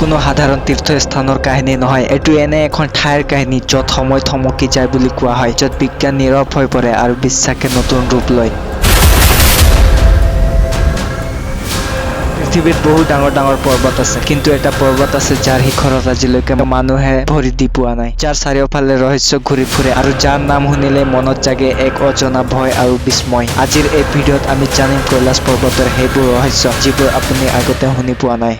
কোনো সাধাৰণ তীৰ্থস্থানৰ কাহিনী নহয়, এইটো এনে এখন ঠাইৰ কাহিনী য'ত সময় থমকি যায় বুলি কোৱা হয়, য'ত বিজ্ঞান নীৰৱ হৈ পৰে আৰু বিশ্বাসে নতুন ৰূপ লয়। পৃথিৱীত বহু ডাঙৰ ডাঙৰ পৰ্বত আছে, কিন্তু এটা পৰ্বত আছে যাৰ শিখৰত আজিলৈকে মানুহে ভৰি দি পোৱা নাই, যাৰ চাৰিওফালে ৰহস্য ঘূৰি ফুৰে আৰু যাৰ নাম শুনিলে মনত জাগে এক অজনা ভয় আৰু বিস্ময়। আজিৰ এই ভিডিঅ'ত আমি জানিম কৈলাশ পৰ্বতৰ সেইবোৰ ৰহস্য যিবোৰ আপুনি আগতে শুনি পোৱা নাই।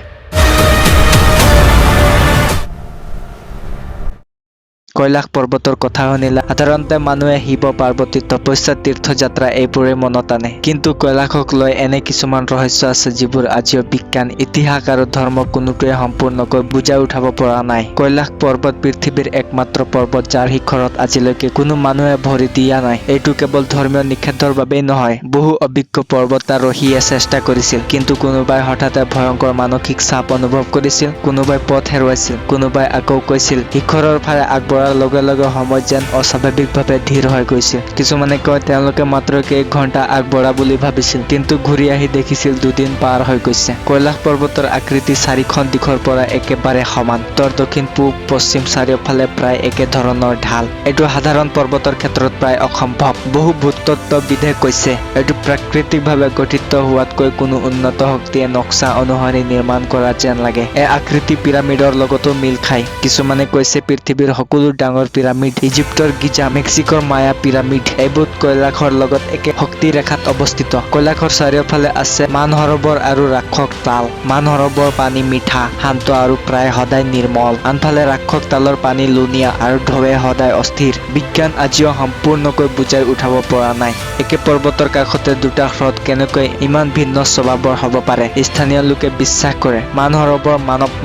কৈলাশ পৰ্বতৰ কথা শুনিলে সাধাৰণতে মানুহে শিৱ পাৰ্বতী তপস্যা তীৰ্থযাত্ৰা এইবোৰে মনত আনে, কিন্তু কৈলাশক লৈ এনে কিছুমান ৰহস্য আছে যিবোৰ আজিও বিজ্ঞান, ইতিহাস আৰু ধৰ্ম কোনোটোৱে সম্পূৰ্ণকৈ বুজাই উঠাব পৰা নাই। কৈলাশ পৰ্বত পৃথিৱীৰ একমাত্ৰ পৰ্বত যাৰ শিখৰত আজিলৈকে কোনো মানুহে ভৰি দিয়া নাই। এইটো কেৱল ধৰ্মীয় নিষেধৰ বাবেই নহয়, বহু অভিজ্ঞ পৰ্বতাৰোহীয়ে চেষ্টা কৰিছিল, কিন্তু কোনোবাই হঠাতে ভয়ংকৰ মানসিক চাপ অনুভৱ কৰিছিল, কোনোবাই পথ হেৰুৱাইছিল, কোনোবাই আকৌ কৈছিল শিখৰৰ ফালে আগবঢ়াৰ লগে লগে সময় যেন অস্বাভাৱিকভাৱে ধীৰ হৈ গৈছিল। কিছুমানে কয় তেওঁলোকে মাত্ৰ কেই ঘণ্টা আগবঢ়া বুলি ভাবিছিল, কিন্তু ঘূৰি আহি দেখিছিল 2 দিন পাৰ হৈ গৈছে। কৈলাশ পৰ্বতৰ আকৃতি 4খন দিশৰ পৰা একেবাৰে সমান, উত্তৰ, দক্ষিণ, পূব, পশ্চিম চাৰিওফালে প্ৰায় একে ধৰণৰ ঢাল। এইটো সাধাৰণ পৰ্বতৰ ক্ষেত্ৰত প্ৰায় অসম্ভৱ। বহু ভূতত্ত্ববিদে কৈছে এইটো প্ৰাকৃতিকভাৱে গঠিত হোৱাতকৈ কোনো উন্নত শক্তিয়ে নক্সা অনুসৰি নিৰ্মাণ কৰা যেন লাগে। এই আকৃতি পিৰামিডৰ লগতো মিল খায়। কিছুমানে কৈছে পৃথিৱীৰ সকলো ডাঙৰ পিৰামিড, ইজিপ্তৰ গিজা, মেক্সিকোৰ মায়া পিৰামিড, এইবোৰ কৈলাশৰ লগত একে শক্তি ৰেখাত অৱস্থিত। কৈলাশৰ চাৰিওফালে আছে মানসৰোবৰ আৰু ৰাক্ষস তাল। মানসৰোবৰ পানী মিঠা, শান্ত আৰু প্ৰায় সদায় নিৰ্মল, আনফালে ৰাক্ষস তালৰ পানী লুণীয়া আৰু ঢৌৱে সদায় অস্থিৰ। বিজ্ঞান আজিও সম্পূৰ্ণকৈ বুজাই উঠাব পৰা নাই একে পৰ্বতৰ কাষতে দুটা হ্ৰদ কেনেকৈ ইমান ভিন্ন স্বভাৱৰ হ'ব পাৰে। স্থানীয় লোকে বিশ্বাস কৰে মানসৰোবৰ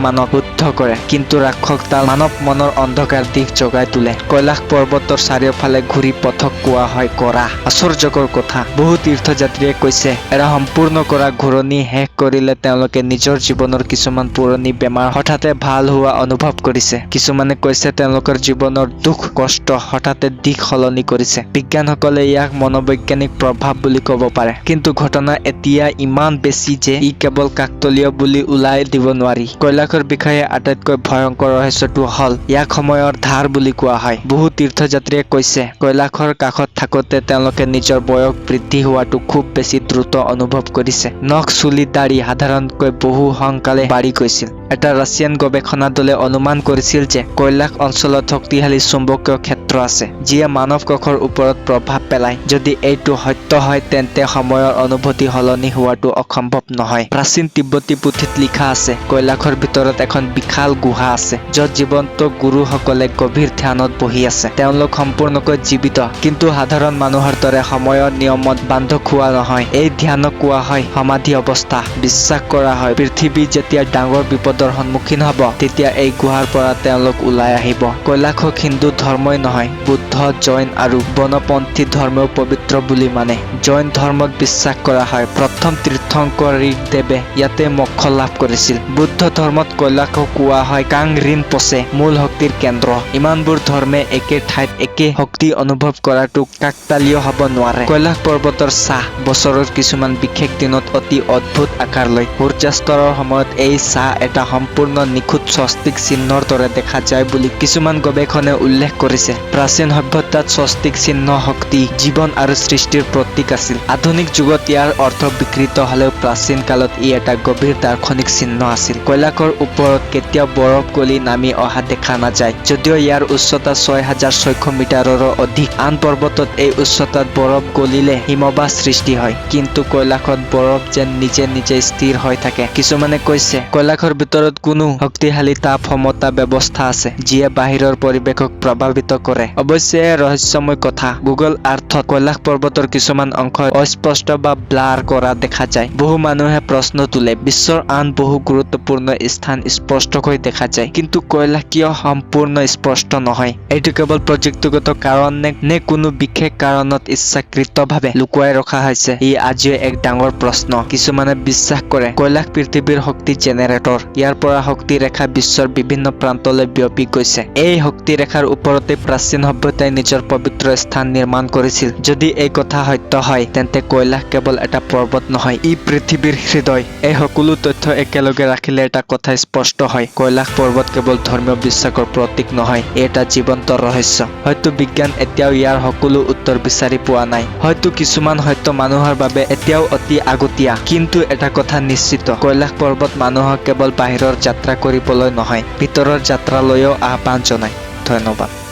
মানৱ বুদ্ধ কৰে, কিন্তু ৰাক্ষস তাল মানৱ মনৰ অন্ধকাৰ দিশ জগাই তোলে। কৈলাশ পৰ্বতৰ চাৰিওফালে ঘূৰি পথক কোৱা হয় কৰা। আশ্চৰ্যকৰ কথা, বহু তীৰ্থযাত্ৰীয়ে কৈছে এৰা সম্পূৰ্ণ কৰা ঘূৰণি শেষ কৰিলে তেওঁলোকে নিজৰ জীৱনৰ কিছুমান পুৰণি বেমাৰ হঠাতে ভাল হোৱা অনুভৱ কৰিছে। কিছুমানে কৈছে তেওঁলোকৰ জীৱনৰ দুখ কষ্ট হঠাতে দিশ সলনি কৰিছে। বিজ্ঞানসকলে ইয়াক মনোবৈজ্ঞানিক প্ৰভাৱ বুলি ক'ব পাৰে, কিন্তু ঘটনা এতিয়া ইমান বেছি যে ই কেৱল কাকতলীয় বুলি ওলাই দিব নোৱাৰি। কৈলাশৰ বিষয়ে আটাইতকৈ ভয়ংকৰ ৰহস্যটো হ'ল ইয়াক সময়ৰ ধাৰ বুলি কোৱা হয়। বহু তীৰ্থযাত্ৰীয়ে কৈছে কৈলাশৰ কাষত থাকোতে তেওঁলোকে নিজৰ বয়স বৃদ্ধি হোৱাটো খুব বেছি দ্ৰুত অনুভৱ কৰিছে। নখ চুলি দাড়ি সাধাৰণতকৈ বহু সোনকালে বাঢ়ি গৈছিল। এটা ৰাছিয়ান গৱেষণা দলে অনুমান কৰিছিল যে কৈলাশ অঞ্চলত শক্তিশালী চুম্বকীয় ক্ষেত্ৰ আছে, যিয়ে মানৱ কোষৰ ওপৰত প্ৰভাৱ পেলায়। যদি এইটো সত্য হয় তেন্তে সময়ৰ অনুভূতি সলনি হোৱাটো অসম্ভৱ নহয়। প্ৰাচীন তিব্বতী পুথিত লিখা আছে কৈলাশৰ ভিতৰত এখন বিশাল গুহা আছে, য'ত জীৱন্ত গুৰুসকলে গভীৰ ধ্যানত বহি আছে। তেওঁলোক সম্পূৰ্ণকৈ জীৱিত, কিন্তু সাধাৰণ মানুহৰ দৰে সময়ৰ নিয়মত বান্ধ খোৱা নহয়। এই ধ্যানক কোৱা হয় সমাধি অৱস্থা। বিশ্বাস কৰা হয় পৃথিৱী যেতিয়া ডাঙৰ বিপদৰ সন্মুখীন হ'ব তেতিয়া এই গুহাৰ পৰা তেওঁলোক ওলাই আহিব। কৈলাশক হিন্দু ধৰ্মই নহয়, বুদ্ধ, জৈন আৰু বনপন্থী ধৰ্মেও পবিত্ৰ বুলি মানে। জৈন ধৰ্মত বিশ্বাস কৰা হয় প্ৰথম তীৰ্থংকৰ ঋগদেৱে ইয়াতে মোক্ষ লাভ কৰিছিল। বুদ্ধ ধৰ্মত কৈলাশক কোৱা হয় কাং ৰিন পচে, মূল শক্তিৰ কেন্দ্ৰ। ইমানবোৰ ধৰ্মে একে ঠাইত একে শক্তি অনুভৱ কৰাটো কাকতালীয় হ'ব নোৱাৰে। কৈলাশ পৰ্বতৰ ছাঁ বছৰৰ কিছুমান বিশেষ দিনত অতি অদ্ভুত আকাৰ লয়। সূৰ্যাস্তৰ সময়ত এই ছাঁ এটা সম্পূৰ্ণ নিখুঁত স্বস্তিক চিহ্নৰ দৰে দেখা যায় বুলি কিছুমান গৱেষণে উল্লেখ কৰিছে। প্ৰাচীন সভ্যতাত স্বস্তিক চিহ্ন শক্তি, জীৱন আৰু সৃষ্টিৰ প্ৰতীক আছিল। আধুনিক যুগত ইয়াৰ অৰ্থ বিকৃত হ'লেও প্ৰাচীন কালত ই এটা গভীৰ দাৰ্শনিক চিহ্ন আছিল। কৈলাশৰ ওপৰত কেতিয়াও বৰফ গলি নামি অহা দেখা নাযায়, যদিও ইয়াৰ উচ্চতা 6600 মিটাৰৰো অধিক। আন পৰ্বতত এই উচ্চতাত বৰফ গলিলে হিমবাহ সৃষ্টি হয়, কিন্তু কৈলাশত বৰফ যেন নিজে নিজে স্থিৰ হৈ থাকে। কিছুমানে কৈছে কৈলাশৰ ভিতৰত কোনো শক্তিশালী তাপ সমতা ব্যৱস্থা আছে, যিয়ে বাহিৰৰ পৰিৱেশক প্ৰভাৱিত কৰে। অৱশ্যে ৰহস্যময় কথা, গুগল আৰ্থত কৈলাশ পৰ্বতৰ কিছুমান অংশ অস্পষ্ট বা ব্লাৰ কৰা দেখা যায়। বহু মানুহে প্ৰশ্ন তোলে বিশ্বৰ আন বহু গুৰুত্বপূৰ্ণ স্থান স্পষ্টকৈ দেখা যায়, কিন্তু কৈলাশ কিয় সম্পূৰ্ণ স্পষ্ট নহয়? এইটো কেৱল প্ৰযুক্তিগত কাৰণ নে কোনো বিশেষ কাৰণত ইচ্ছাকৃতভাৱে লুকুৱাই ৰখা হৈছে? ই আজিও এক ডাঙৰ প্ৰশ্ন। কিছুমানে বিশ্বাস কৰে কৈলাশ পৃথিৱীৰ শক্তি জেনেৰেটৰ। ইয়াৰ পৰা শক্তি ৰেখা বিশ্বৰ বিভিন্ন প্ৰান্তলৈ বিয়পি গৈছে। এই শক্তি ৰেখাৰ ওপৰতে প্ৰাচীন সভ্যতাই নিজৰ পবিত্ৰ স্থান নিৰ্মাণ কৰিছিল। যদি এই কথা সত্য হয় তেন্তে কৈলাশ কেৱল এটা পৰ্বত নহয়, ই পৃথিৱীৰ হৃদয়। এই সকলো তথ্য একেলগে ৰাখিলে এটা কথা স্পষ্ট হয়, কৈলাশ পৰ্বত কেৱল ধৰ্মীয় বিশ্বাসৰ প্ৰতীক নহয়, এটা জীৱন্ত ৰহস্য। হয়তো বিজ্ঞান এতিয়াও ইয়াৰ সকলো উত্তৰ বিচাৰি পোৱা নাই। হয়তো কিছুমান সত্য মানুহৰ বাবে এতিয়াও অতি আগতীয়া। কিন্তু এটা কথা নিশ্চিত, কৈলাশ পৰ্বত মানুহক কেৱল বাহিৰৰ যাত্ৰা কৰিবলৈ নহয়, ভিতৰৰ যাত্ৰালৈও আহ্বান জনায়। ধন্যবাদ।